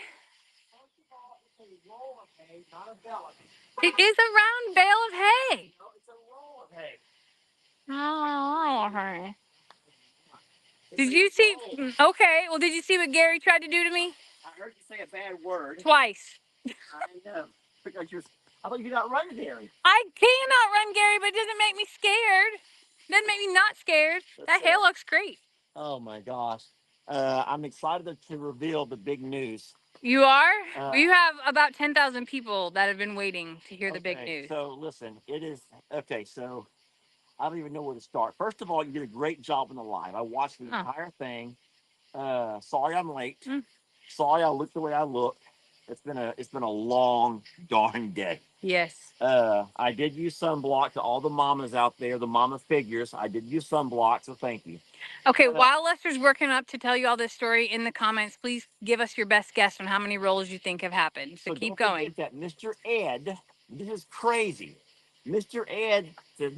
It is a round bale of hay. No, it's a roll of hay. Oh, okay. Did you see? Okay, well, did you see what Gary tried to do to me? I heard you say a bad word. Twice. I know. Because I thought you could outrun Gary. I cannot run Gary, but it doesn't make me scared. It doesn't make me not scared. That hay looks great. Oh my gosh. I'm excited to reveal the big news. You are? You have about 10,000 people that have been waiting to hear the big news. So listen, it is okay. So I don't even know where to start. First of all, you did a great job on the live. I watched the entire thing. Sorry I'm late. Sorry I look the way I look. It's been a long darn day. Yes. I did use sunblock to all the mamas out there, the mama figures. I did use sunblock, so thank you. Okay, while Lester's working up to tell you all this story, in the comments, please give us your best guess on how many rolls you think have happened. So keep going. That Mr. Ed, this is crazy. Mr. Ed said,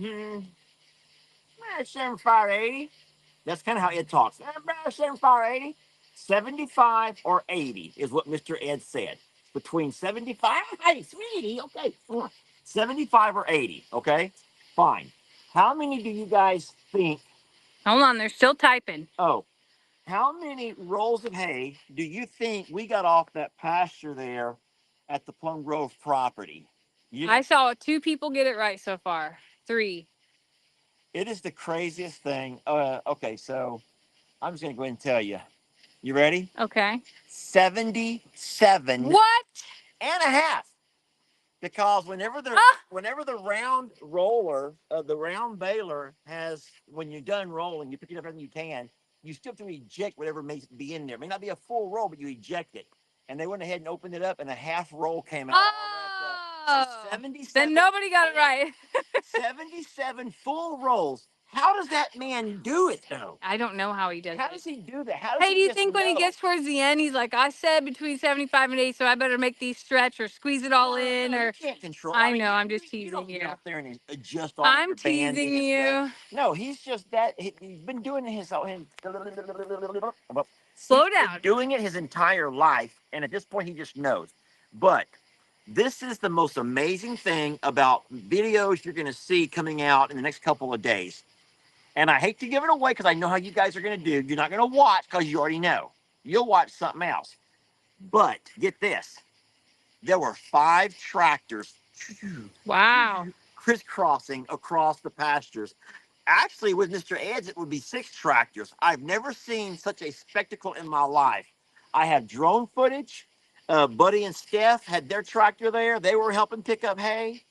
75 or 80. That's kind of how Ed talks. 75 or 80. 75 or 80 is what Mr. Ed said. Between 75, hey, sweetie, okay. 75 or 80, okay? Fine. How many do you guys think? Hold on, they're still typing. Oh, how many rolls of hay do you think we got off that pasture there at the Plum Grove property? I saw 2 people get it right so far. 3. It is the craziest thing. Okay, so I'm just going to go ahead and tell you. You ready? Okay. 77. What? And a half. Because whenever the round roller, the round baler has, when you're done rolling, you pick it up everything you can, you still have to eject whatever may be in there. It may not be a full roll, but you eject it. And they went ahead and opened it up, and a half roll came out. So 77. Then nobody got it right. 77 full rolls. How does that man do it, though? I don't know how he does it. How does he do that? Hey, do you think when he gets towards the end, he's like, I said between 75 and 80, so I better make these stretch or squeeze it all in? Or you can't control. I know, I'm just teasing you. Get out there and adjust all I'm teasing you. No, he's just that. He's been doing his Slow down. Doing it his entire life, and at this point, he just knows. But this is the most amazing thing about videos you're going to see coming out in the next couple of days. And I hate to give it away because I know how you guys are going to do. You're not going to watch because you already know. You'll watch something else. But get this. There were 5 tractors. Wow. Crisscrossing across the pastures. Actually, with Mr. Ed's, it would be 6 tractors. I've never seen such a spectacle in my life. I have drone footage. Buddy and Steph had their tractor there. They were helping pick up hay.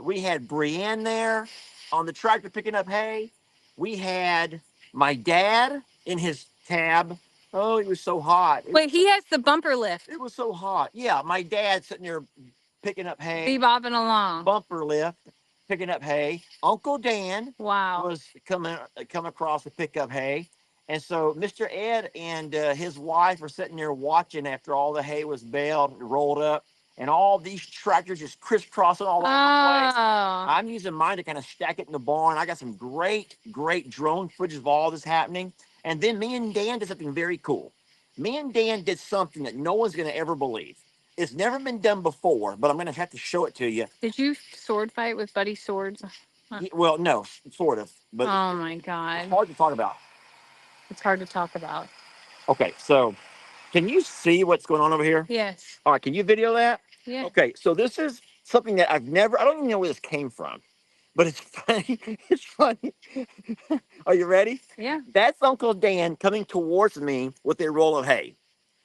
We had Brienne there on the tractor picking up hay. We had my dad in his cab. Oh, it was so hot. Wait, he has the bumper lift. It was so hot. Yeah, my dad sitting there picking up hay. Bebopping along. Bumper lift, picking up hay. Uncle Dan was coming across to pick up hay. And so Mr. Ed and his wife are sitting there watching after all the hay was baled and rolled up. And all these tractors just crisscrossing all over the place. I'm using mine to kind of stack it in the barn. I got some great drone footage of all this happening. And then me and Dan did something very cool. Me and Dan did something that no one's going to ever believe. It's never been done before, but I'm going to have to show it to you. Did you sword fight with Buddy's swords? Well, no, sort of. But oh, my God. It's hard to talk about. It's hard to talk about. Okay, so can you see what's going on over here? Yes. All right, can you video that? Yeah. Okay, so this is something that I don't even know where this came from, but it's funny. It's funny. Are you ready? Yeah. That's Uncle Dan coming towards me with a roll of hay.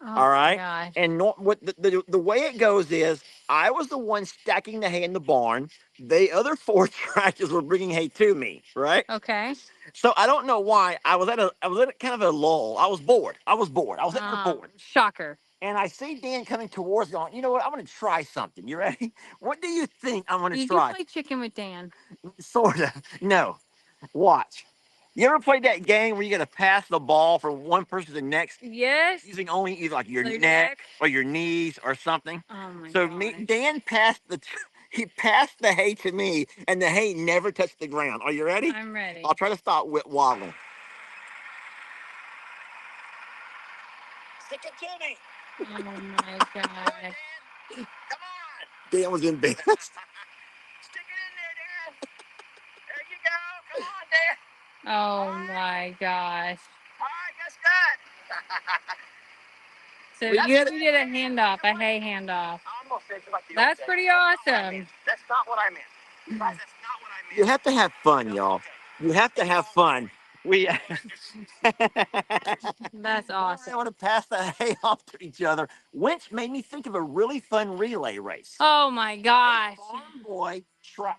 Oh All my right. gosh. And what the way it goes is I was the one stacking the hay in the barn. The other four tractors were bringing hay to me. Right. Okay. So I don't know why I was at a kind of a lull. I was bored. I was bored. I was sitting there bored. Shocker. And I see Dan coming towards me. Going, you know what? I'm going to try something. You ready? What do you think I'm going to Did you try? play chicken with Dan? Sort of. No. Watch. You ever played that game where you got to pass the ball from one person to the next Yes. using only either like your Your neck neck. or your knees or something? Oh my So gosh. Dan passed he passed the hay to me, and the hay never touched the ground. Are you ready? I'm ready. I'll try to stop waddling. Stick it to me. Oh my gosh. Come on. Dan was embarrassed. Stick it in there, Dan. There you go. Come on, Dan. Oh my gosh. All right, that's good. So Well, you did a handoff, a hay handoff. I almost said it like the That's old pretty days. awesome. That's not what I meant. Guys, that's not what I meant. You have to have fun, y'all. You have to have fun. We. That's I awesome. want to pass the hay off to each other, which made me think of a really fun relay race. Oh my gosh. A farm boy try.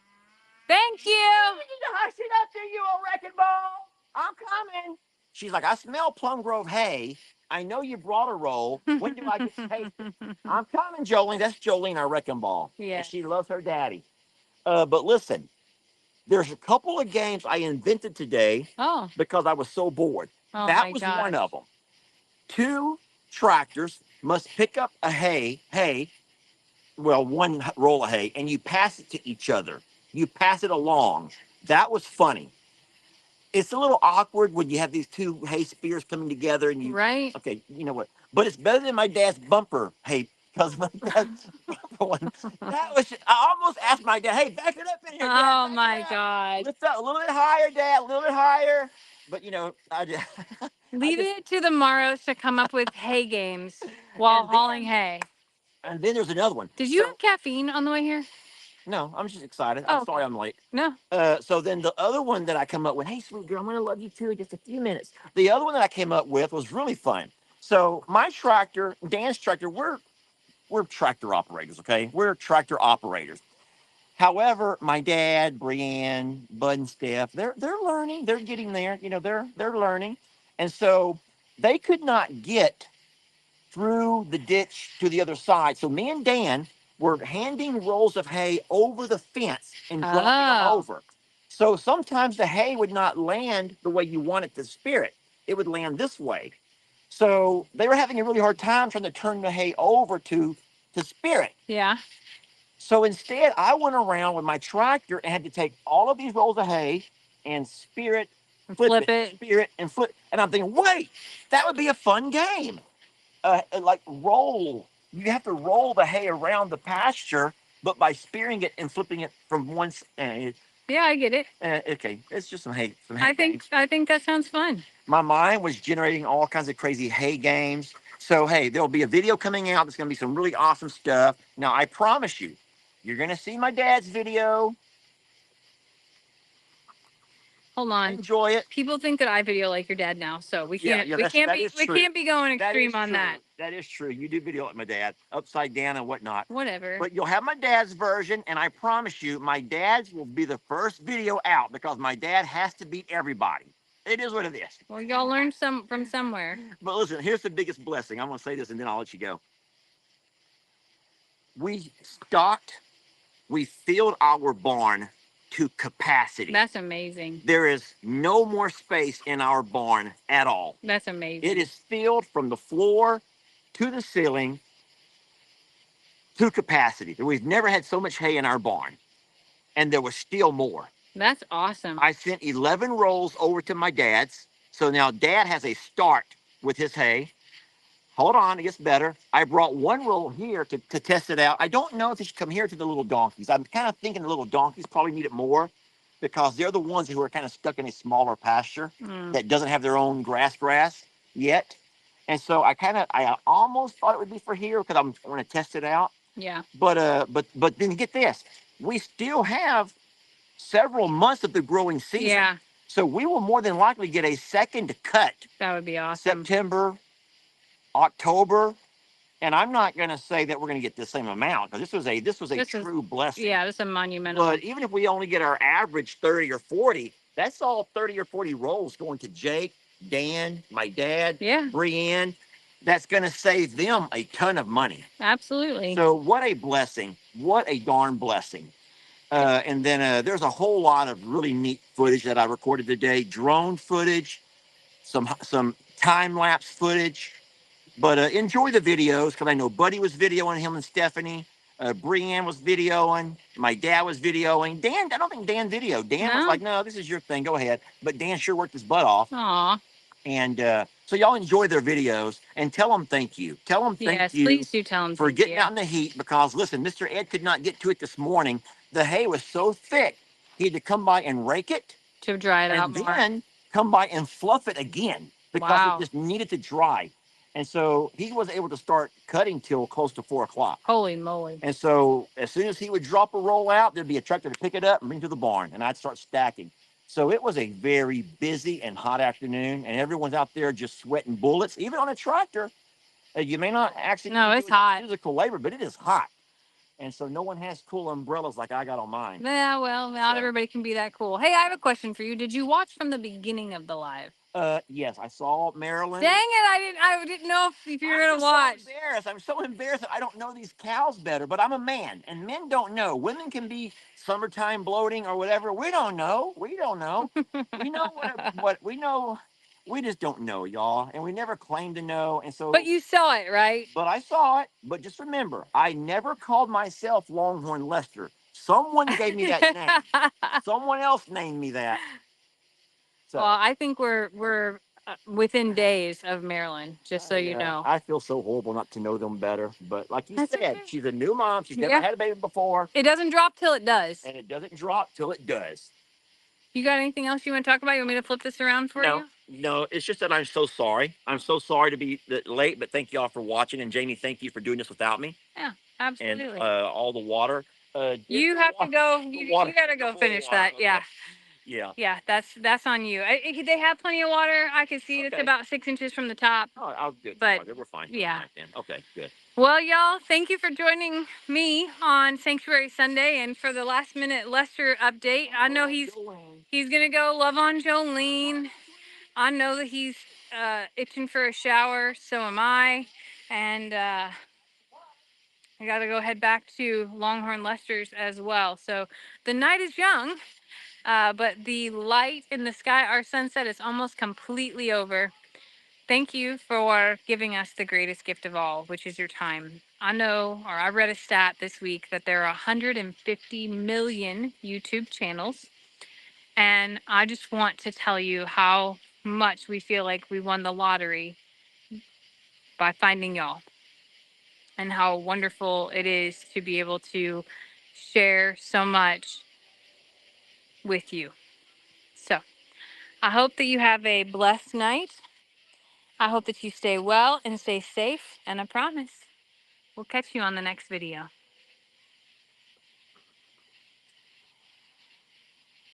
Thank you. You need to hush it up there, you old wrecking ball. I'm coming. She's like, I smell Plum Grove hay. I know you brought a roll. When do I get to taste it? I'm coming, Jolene. That's Jolene, our wrecking ball. Yeah. And she loves her daddy. But listen, there's a couple of games I invented today because I was so bored. Oh that my was gosh. one of them. Two tractors must pick up a one roll of hay, and you pass it to each other. You pass it along. That was funny. It's a little awkward when you have these two hay spears coming together and you. Right. Okay, you know what? But it's better than my dad's bumper hay because my dad's bumper one. That was. I almost asked my dad, "Hey, back it up in here, Dad. Oh my gosh. Lift up a little bit higher, Dad. A little bit higher." But I just. Leave it to the Morrows to come up with hay games while hauling hay. And then there's another one. Did you have caffeine on the way here? No, I'm just excited. I'm sorry I'm late. No. So then the other one that I come up with, hey, sweet girl, I'm going to love you too in just a few minutes. The other one that I came up with was really fun. So my tractor, Dan's tractor, we're tractor operators, okay? We're tractor operators. However, my dad, Brianne, Bud, and Steph, they're learning. They're getting there. They're learning. And so they could not get through the ditch to the other side. So me and Dan were handing rolls of hay over the fence and dropping them over. So sometimes the hay would not land the way you want it to spear it. It would land this way. So they were having a really hard time trying to turn the hay over to spear it. Yeah. So instead, I went around with my tractor and had to take all of these rolls of hay and spear it, flip it, spear it, and flip. And I'm thinking, wait, that would be a fun game. Like roll. You have to roll the hay around the pasture, but by spearing it and flipping it from one. Yeah, I get it. Okay, it's just some hay. I think that sounds fun. My mind was generating all kinds of crazy hay games. So hey, there'll be a video coming out. There's going to be some really awesome stuff. Now I promise you, you're going to see my dad's video. Hold on. Enjoy it. People think that I video like your dad now, so we can't be going extreme on that. That is true. You do video like my dad, upside down and whatnot. Whatever. But you'll have my dad's version, and I promise you, my dad's will be the first video out because my dad has to beat everybody. It is what it is. Well, y'all learned from somewhere. But listen, here's the biggest blessing. I'm going to say this, and then I'll let you go. We filled our barn to capacity. That's amazing. There is no more space in our barn at all. That's amazing. It is filled from the floor to the ceiling to capacity. We've never had so much hay in our barn, and there was still more. That's awesome. I sent 11 rolls over to my dad's, so now Dad has a start with his hay. Hold on, it gets better. I brought one roll here to test it out. I don't know if it should come here to the little donkeys. I'm kind of thinking the little donkeys probably need it more because they're the ones who are kind of stuck in a smaller pasture that doesn't have their own grass yet. And so I almost thought it would be for here because I'm going to test it out. Yeah. But then get this. We still have several months of the growing season. Yeah. So we will more than likely get a second cut. That would be awesome. September, October, and I'm not going to say that we're going to get the same amount because this was a true blessing. Yeah, this is a monumental. But even if we only get our average 30 or 40, that's all 30 or 40 rolls going to Jake, Dan, my dad, yeah, Brienne. That's going to save them a ton of money. Absolutely. So what a blessing. What a darn blessing. And then there's a whole lot of really neat footage that I recorded today. Drone footage, some time lapse footage. But enjoy the videos because I know Buddy was videoing him and Stephanie. Brienne was videoing. My dad was videoing. Dan, I don't think Dan videoed. Dan was like, no, this is your thing. Go ahead. But Dan sure worked his butt off. Aw. And so y'all enjoy their videos and tell them thank you. Tell them thank you. Please do tell them for getting out in the heat because listen, Mr. Ed could not get to it this morning. The hay was so thick he had to come by and rake it to dry it out and more. then come by and fluff it again because it just needed to dry. And so he was able to start cutting till close to 4 o'clock. Holy moly. And so as soon as he would drop a roll out, there'd be a tractor to pick it up and bring it to the barn, and I'd start stacking. So it was a very busy and hot afternoon, and everyone's out there just sweating bullets, even on a tractor. You may not actually it's hot. Physical labor, but it is hot. And so no one has cool umbrellas like I got on mine. Yeah, well, not everybody can be that cool. Hey, I have a question for you. Did you watch from the beginning of the live? Yes, I saw Marilyn. Dang it, I didn't know if you were gonna watch. I'm so embarrassed that I don't know these cows better, but I'm a man, and men don't know. Women can be summertime bloating or whatever. We don't know. We don't know. We know what we know. We just don't know, y'all, and we never claim to know. And so, but you saw it, right? But I saw it. But just remember, I never called myself Longhorn Lester. Someone gave me that name. Someone else named me that. So, well, I think we're within days of Marilyn, just so you know. I feel so horrible not to know them better. But like you said, okay. She's a new mom. She's never had a baby before. It doesn't drop till it does. And it doesn't drop till it does. You got anything else you want to talk about? You want me to flip this around for you? No, it's just that I'm so sorry. I'm so sorry to be late, but thank y'all for watching. And Jamie, thank you for doing this without me. Yeah, absolutely. And all the water. You have to go. You got to go finish that. Okay. Yeah. Yeah, that's on you. They have plenty of water. I can see it's about 6 inches from the top. Oh, I'll do it. But we're fine. Yeah. Fine, then. Okay, good. Well, y'all, thank you for joining me on Sanctuary Sunday and for the last minute Lester update. I know he's gonna go love on Jolene. I know that he's itching for a shower. So am I. And I got to go head back to Longhorn Lester's as well. So the night is young. But the light in the sky, our sunset is almost completely over. Thank you for giving us the greatest gift of all, which is your time. I know, or I read a stat this week that there are 150 million YouTube channels. And I just want to tell you how much we feel like we won the lottery by finding y'all. And how wonderful it is to be able to share so much with you. So I hope that you have a blessed night. I hope that you stay well and stay safe. And I promise we'll catch you on the next video.